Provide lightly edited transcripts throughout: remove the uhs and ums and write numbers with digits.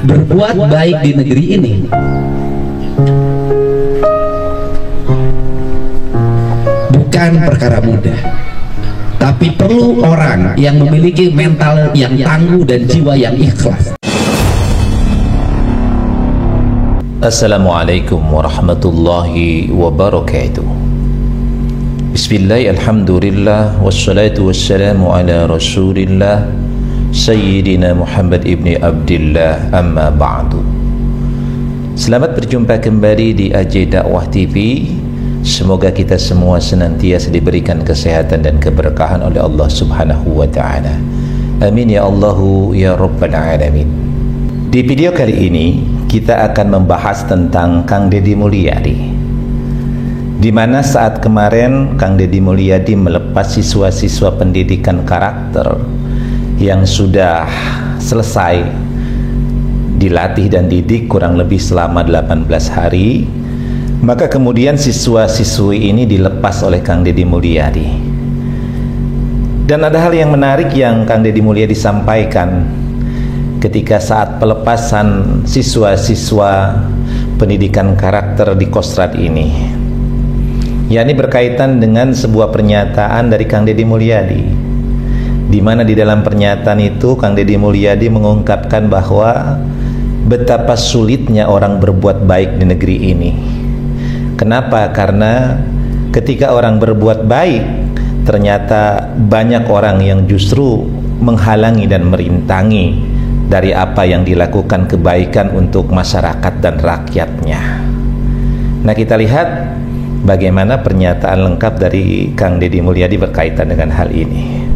Berbuat baik di negeri ini bukan perkara mudah, tapi perlu orang yang memiliki mental yang tangguh dan jiwa yang ikhlas. Assalamualaikum warahmatullahi wabarakatuh. Bismillah, alhamdulillah, wassalatu wassalamu ala rasulillah Sayyidina Muhammad ibni Abdillah, amma ba'du. Selamat berjumpa kembali di AJ Dakwah TV. Semoga kita semua senantiasa diberikan kesehatan dan keberkahan oleh Allah Subhanahu wa ta'ala. Amin ya Allahu ya Rabbal Alamin. Di video kali ini kita akan membahas tentang Kang Deddy Mulyadi, di mana saat kemarin Kang Deddy Mulyadi melepas siswa-siswa pendidikan karakter yang sudah selesai dilatih dan didik kurang lebih selama 18 hari, maka kemudian siswa-siswi ini dilepas oleh Kang Deddy Mulyadi. Dan ada hal yang menarik yang Kang Deddy Mulyadi sampaikan ketika saat pelepasan siswa-siswa pendidikan karakter di Kostrad ini, yakni berkaitan dengan sebuah pernyataan dari Kang Deddy Mulyadi, di mana di dalam pernyataan itu Kang Deddy Mulyadi mengungkapkan bahwa betapa sulitnya orang berbuat baik di negeri ini. Kenapa? Karena ketika orang berbuat baik, ternyata banyak orang yang justru menghalangi dan merintangi dari apa yang dilakukan kebaikan untuk masyarakat dan rakyatnya. Nah, kita lihat bagaimana pernyataan lengkap dari Kang Deddy Mulyadi berkaitan dengan hal ini.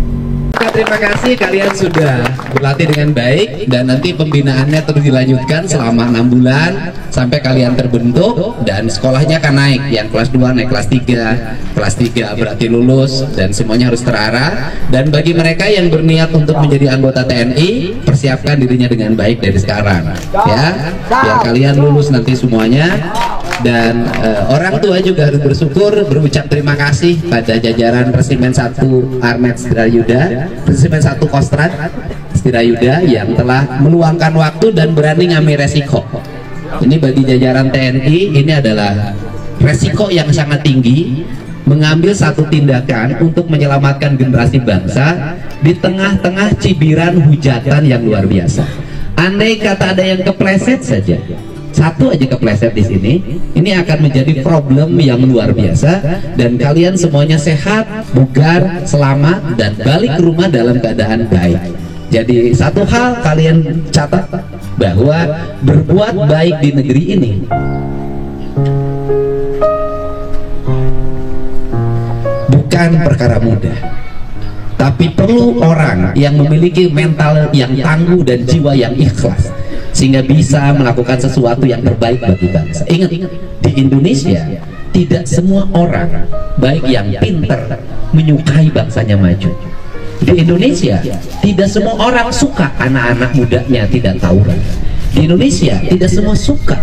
Terima kasih, kalian sudah berlatih dengan baik dan nanti pembinaannya terus dilanjutkan selama 6 bulan sampai kalian terbentuk dan sekolahnya akan naik. Yang kelas 2 naik kelas 3, kelas 3 berarti lulus dan semuanya harus terarah. Dan bagi mereka yang berniat untuk menjadi anggota TNI, persiapkan dirinya dengan baik dari sekarang ya, biar kalian lulus nanti semuanya. Dan orang tua juga harus bersyukur, berucap terima kasih pada jajaran Resimen 1 Armet Setirayuda, Resimen 1 Kostrad Setirayuda yang telah meluangkan waktu dan berani ngambil resiko. Ini bagi jajaran TNI, ini adalah resiko yang sangat tinggi, mengambil satu tindakan untuk menyelamatkan generasi bangsa di tengah-tengah cibiran hujatan yang luar biasa. Andai kata ada yang kepleset saja, satu aja kepleset di sini, ini akan menjadi problem yang luar biasa dan kalian semuanya sehat, bugar, selamat dan balik ke rumah dalam keadaan baik. Jadi satu hal kalian catat, bahwa berbuat baik di negeri ini bukan perkara mudah, tapi perlu orang yang memiliki mental yang tangguh dan jiwa yang ikhlas sehingga bisa melakukan sesuatu yang terbaik bagi bangsa. Ingat, di Indonesia tidak semua orang baik yang pintar menyukai bangsanya maju. Di Indonesia tidak semua orang suka anak-anak mudanya tidak tawuran. Di Indonesia tidak semua suka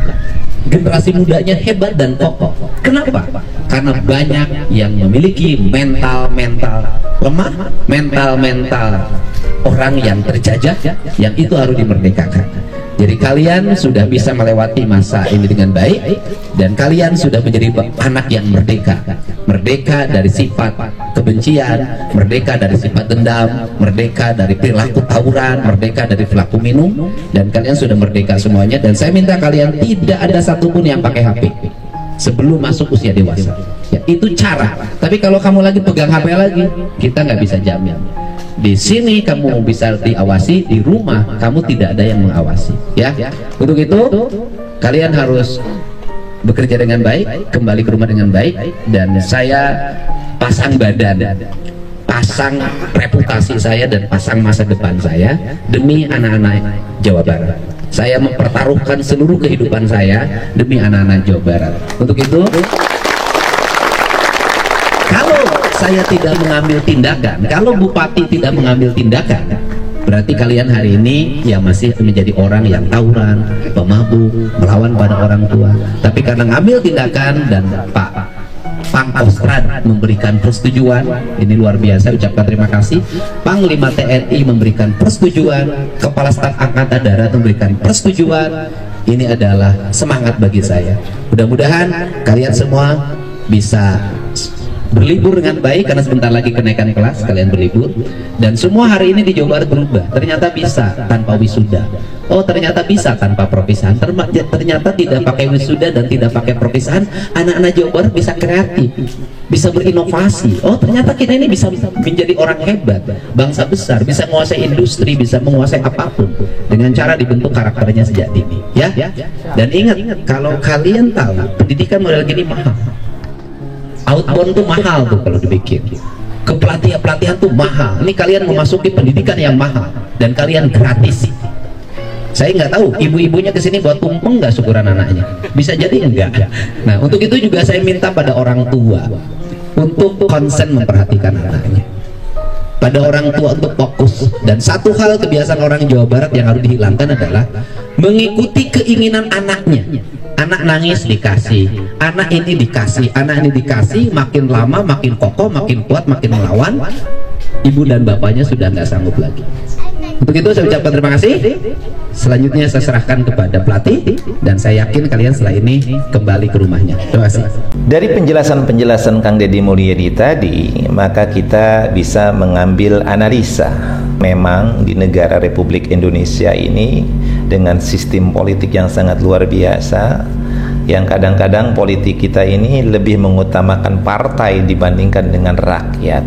generasi mudanya hebat dan kokoh. Kenapa? Karena banyak yang memiliki mental-mental lemah, mental-mental orang yang terjajah, yang itu harus dimerdekakan. Jadi kalian sudah bisa melewati masa ini dengan baik dan kalian sudah menjadi anak yang merdeka. Merdeka dari sifat kebencian, merdeka dari sifat dendam, merdeka dari perilaku tawuran, merdeka dari perilaku minum, dan kalian sudah merdeka semuanya. Dan saya minta kalian tidak ada satupun yang pakai HP sebelum masuk usia dewasa ya, itu cara. Tapi kalau kamu lagi pegang HP lagi, kita nggak bisa jamin. Di sini kamu bisa diawasi, di rumah kamu tidak ada yang mengawasi ya. Untuk itu kalian harus bekerja dengan baik, kembali ke rumah dengan baik, dan saya pasang badan, pasang reputasi saya dan pasang masa depan saya demi anak-anak Jawa Barat. Saya mempertaruhkan seluruh kehidupan saya demi anak-anak Jawa Barat. Untuk itu, kalau saya tidak mengambil tindakan, kalau Bupati tidak mengambil tindakan, berarti kalian hari ini ya masih menjadi orang yang tawuran, pemabuk, melawan pada orang tua. Tapi karena ngambil tindakan dan Pak Pangkostrat memberikan persetujuan, ini luar biasa, ucapkan terima kasih. Panglima TNI memberikan persetujuan, Kepala Staf Angkatan Darat memberikan persetujuan. Ini adalah semangat bagi saya. Mudah-mudahan kalian semua bisa berlibur dengan baik, karena sebentar lagi kenaikan kelas, kalian berlibur. Dan semua hari ini di Jawa Barat berubah. Ternyata bisa tanpa wisuda. Oh, ternyata bisa tanpa perpisahan. Ternyata tidak pakai wisuda dan tidak pakai perpisahan, anak-anak Jawa Barat bisa kreatif, bisa berinovasi. Oh, ternyata kita ini bisa menjadi orang hebat, bangsa besar, bisa menguasai industri, bisa menguasai apapun dengan cara dibentuk karakternya sejak dini, ya. Dan ingat, kalau kalian tahu pendidikan model gini mahal. Outbound tuh mahal tuh kalau dibikin. Pelatihan tuh mahal. Ini kalian memasuki pendidikan yang mahal dan kalian gratis. Saya nggak tahu ibu-ibunya kesini buat tumpeng nggak syukuran anaknya. Bisa jadi enggak. Nah, untuk itu juga saya minta pada orang tua untuk konsen memperhatikan anaknya. Pada orang tua untuk fokus. Dan satu hal kebiasaan orang Jawa Barat yang harus dihilangkan adalah mengikuti keinginan anaknya. Anak nangis dikasih, anak ini dikasih, anak ini dikasih, makin lama makin kokoh, makin kuat, makin melawan. Ibu dan bapaknya sudah nggak sanggup lagi. Untuk itu saya ucapkan terima kasih. Selanjutnya saya serahkan kepada pelatih, dan saya yakin kalian setelah ini kembali ke rumahnya. Terima kasih. Dari penjelasan-penjelasan Kang Deddy Mulyadi tadi, maka kita bisa mengambil analisa. Memang di negara Republik Indonesia ini dengan sistem politik yang sangat luar biasa, yang kadang-kadang politik kita ini lebih mengutamakan partai dibandingkan dengan rakyat.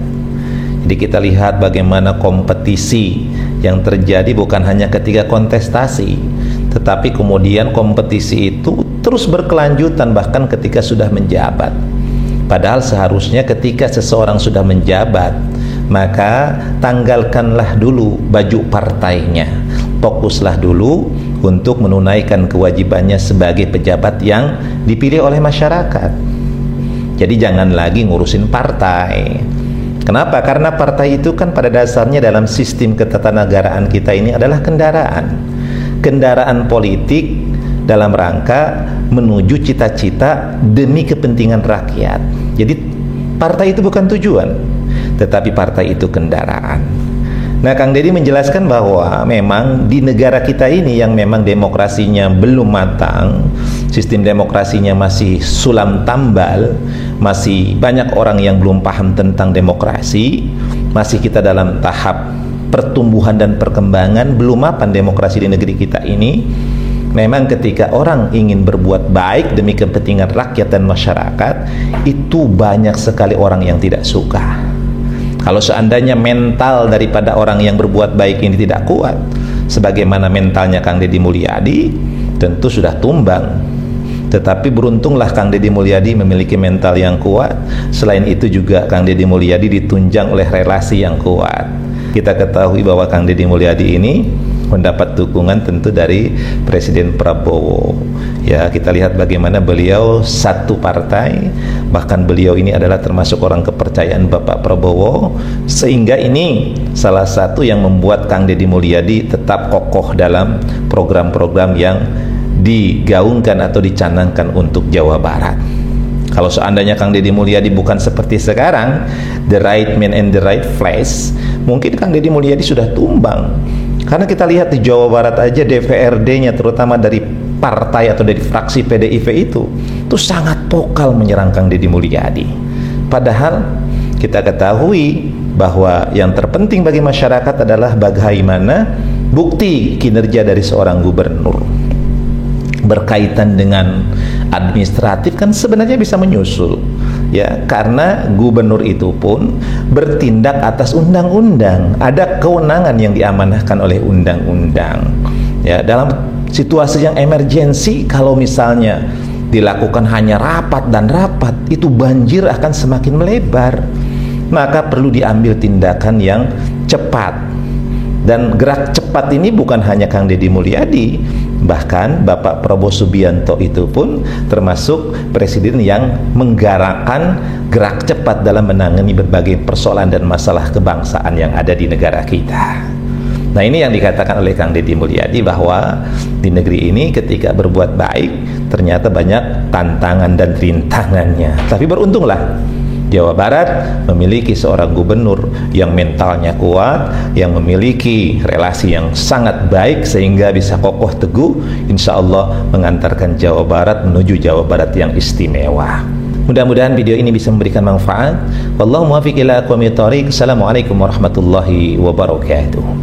Jadi kita lihat bagaimana kompetisi yang terjadi bukan hanya ketika kontestasi, tetapi kemudian kompetisi itu terus berkelanjutan bahkan ketika sudah menjabat. Padahal seharusnya ketika seseorang sudah menjabat, maka tanggalkanlah dulu baju partainya, fokuslah dulu untuk menunaikan kewajibannya sebagai pejabat yang dipilih oleh masyarakat. Jadi jangan lagi ngurusin partai. Kenapa? Karena partai itu kan pada dasarnya dalam sistem ketatanegaraan kita ini adalah kendaraan politik dalam rangka menuju cita-cita demi kepentingan rakyat. Jadi partai itu bukan tujuan, tetapi partai itu kendaraan. Nah, Kang Deddy menjelaskan bahwa memang di negara kita ini yang memang demokrasinya belum matang, sistem demokrasinya masih sulam tambal, masih banyak orang yang belum paham tentang demokrasi, masih kita dalam tahap pertumbuhan dan perkembangan, belum mapan demokrasi di negeri kita ini. Memang ketika orang ingin berbuat baik demi kepentingan rakyat dan masyarakat, itu banyak sekali orang yang tidak suka. Kalau seandainya mental daripada orang yang berbuat baik ini tidak kuat, sebagaimana mentalnya Kang Deddy Mulyadi, tentu sudah tumbang. Tetapi beruntunglah Kang Deddy Mulyadi memiliki mental yang kuat. Selain itu juga Kang Deddy Mulyadi ditunjang oleh relasi yang kuat. Kita ketahui bahwa Kang Deddy Mulyadi ini mendapat dukungan tentu dari Presiden Prabowo. Ya, kita lihat bagaimana beliau satu partai, bahkan beliau ini adalah termasuk orang kepercayaan Bapak Prabowo, sehingga ini salah satu yang membuat Kang Deddy Mulyadi tetap kokoh dalam program-program yang digaungkan atau dicanangkan untuk Jawa Barat. Kalau seandainya Kang Deddy Mulyadi bukan seperti sekarang, the right man and the right place, mungkin Kang Deddy Mulyadi sudah tumbang. Karena kita lihat di Jawa Barat aja DPRD-nya, terutama dari partai atau dari fraksi PDIP itu sangat vokal menyerang Kang Deddy Mulyadi. Padahal kita ketahui bahwa yang terpenting bagi masyarakat adalah bagaimana bukti kinerja dari seorang gubernur. Berkaitan dengan administratif kan sebenarnya bisa menyusul, ya, karena gubernur itu pun bertindak atas undang-undang, ada kewenangan yang diamanahkan oleh undang-undang. Ya, dalam situasi yang emergensi, kalau misalnya dilakukan hanya rapat dan rapat, itu banjir akan semakin melebar. Maka perlu diambil tindakan yang cepat. Dan gerak cepat ini bukan hanya Kang Deddy Mulyadi, bahkan Bapak Prabowo Subianto itu pun termasuk presiden yang menggerakkan gerak cepat dalam menangani berbagai persoalan dan masalah kebangsaan yang ada di negara kita. Nah, ini yang dikatakan oleh Kang Deddy Mulyadi bahwa di negeri ini ketika berbuat baik ternyata banyak tantangan dan rintangannya. Tapi beruntunglah Jawa Barat memiliki seorang gubernur yang mentalnya kuat, yang memiliki relasi yang sangat baik sehingga bisa kokoh teguh, insya Allah mengantarkan Jawa Barat menuju Jawa Barat yang istimewa. Mudah-mudahan video ini bisa memberikan manfaat. Wallahu muwaffiq ila aqwamit thoriq. Assalamualaikum warahmatullahi wabarakatuh.